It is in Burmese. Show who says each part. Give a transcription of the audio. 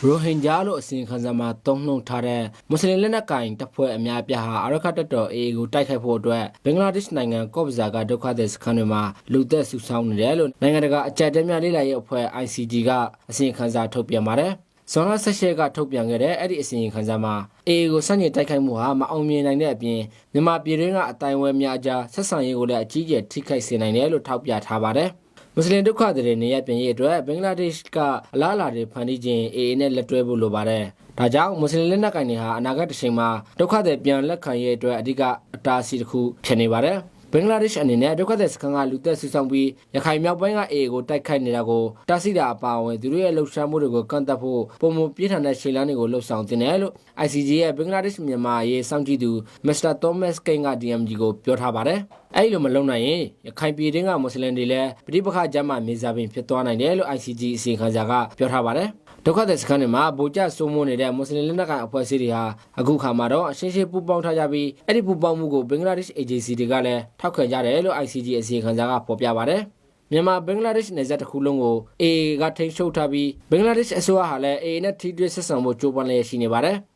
Speaker 1: ရိုဟင်ဂျာလို့အစဉ်ခံစားမှာတုံ့နှုံထားတဲ့မွတ်စလင်လက်နက်ကိုင်တပ်ဖွဲ့အများပြားဟာအရခတ်တပ်တော် AA ကိုတိုက်ခိုက်ဖို့အတွက်ဘင်္ဂလားဒေ့ရှ်နိုင်ငံကော့ဘဇာကဒုက္ခသည်စခန်းတွေမှာလူသက်စုဆောင်းနေတယ်လို့နိုင်ငံတကာအကြမ်းဖက်များလေ့လာရေးအဖွဲ့ ICG ကအစဉ်ခံစားထုတ်ပြန်ပါတယ်။ဇွန်လ18ကထုတ်ပြန်ခဲ့တဲ့အဲ့ဒီအစီရင်ခံစာမှာ AA ကိုစန့်ကျင်တိုက်ခိုက်မှုဟာမအောင်မြင်နိုင်တဲ့အပြင်မြန်မာပြည်တွင်းကအတိုင်းအဝဲများကြားဆက်ဆံရေးကိုလည်းအကြီးကျယ်ထိခိုက်စေနိုင်တယ်လို့ထောက်ပြထားပါတယ်။မွတ်စလင်ဒုက္ခသည်တွေနေရပြန်ရေးအတွက်ဘင်္ဂလားဒေ့ရှ်ကအလားအလာတွေဖန်တီးခြင်း AA နဲ့လက်တွဲဖို့လိုပါတယ်။ဒါကြောင့်မွတ်စလင်လက်နက်ကိုင်တွေဟာအနာဂတ်တစ်ချိန်မှာဒုက္ခသည်ပြန်လက်ခံရေးအတွက်အဓိကအတားအဆီးတစ်ခုဖြစ်နေပါတယ်။ဘင်္ဂလားဒေ့ရှ်အနေနဲ့ဒုက္ခသည်စခန်းကလူသက်စုဆောင်ပြီးရခိုင်မြောက်ပိုင်းက AA ကိုတိုက်ခိုက်နေတာကိုတားဆီးတာအပါအဝင်သူတို့ရဲ့လှုပ်ရှားမှုတွေကိုကန့်သတ်ဖို့ပုံမပြင်းထန်တဲ့ရှေ့လမ်းတွေကိုလှုပ်ဆောင်တင်တယ်လို့ ICG ရဲ့ဘင်္ဂလားဒေ့ရှ်မြန်မာရေးစောင့်ကြည့်သူ Mr. Thomas King က DMG ကိုပြောထားပါတယ်။အဲ့လိုမလုပ်နိုင်ရင်ရခိုင်ပြည်တွင်းကမွတ်စလင်တွေလည်းပဋိပက္ခကြားမှာမြေစာပင်ဖြစ်သွားနိုင်တယ်လို့ ICG အစီရင်ခံစာကပြောထားပါတယ်။ဒုက္ခသည်စခန်းတွေမှာဗိုလ်ကျစိုးမိုးနေတဲ့မွတ်စလင်လက်နက်ကိုင်အဖွဲ့အစည်းတွေဟာအခုခါမှာတော့အရှင်းရှင်းပူးပေါင်းထားကြပြီးအဲ့ဒီပူးပေါင်းမှုကိုဘင်္ဂလားဒေ့ရှ် agency တွေကလည်းထောက်ခံကြတယ်လို့ ICG အစီရင်ခံစာကဖော်ပြပါတယ်။မြန်မာဘင်္ဂလားဒေ့ရှ်နယ်စပ်တစ်ခုလုံးကို AA ကထိန်းချုပ်ထားပြီးဘင်္ဂလားဒေ့ရှ်အစိုးရဟာလည်း AA နဲ့ထိတွေ့ဆက်ဆံဖို့ကြိုးပမ်းလျက်ရှိနေပါတယ်။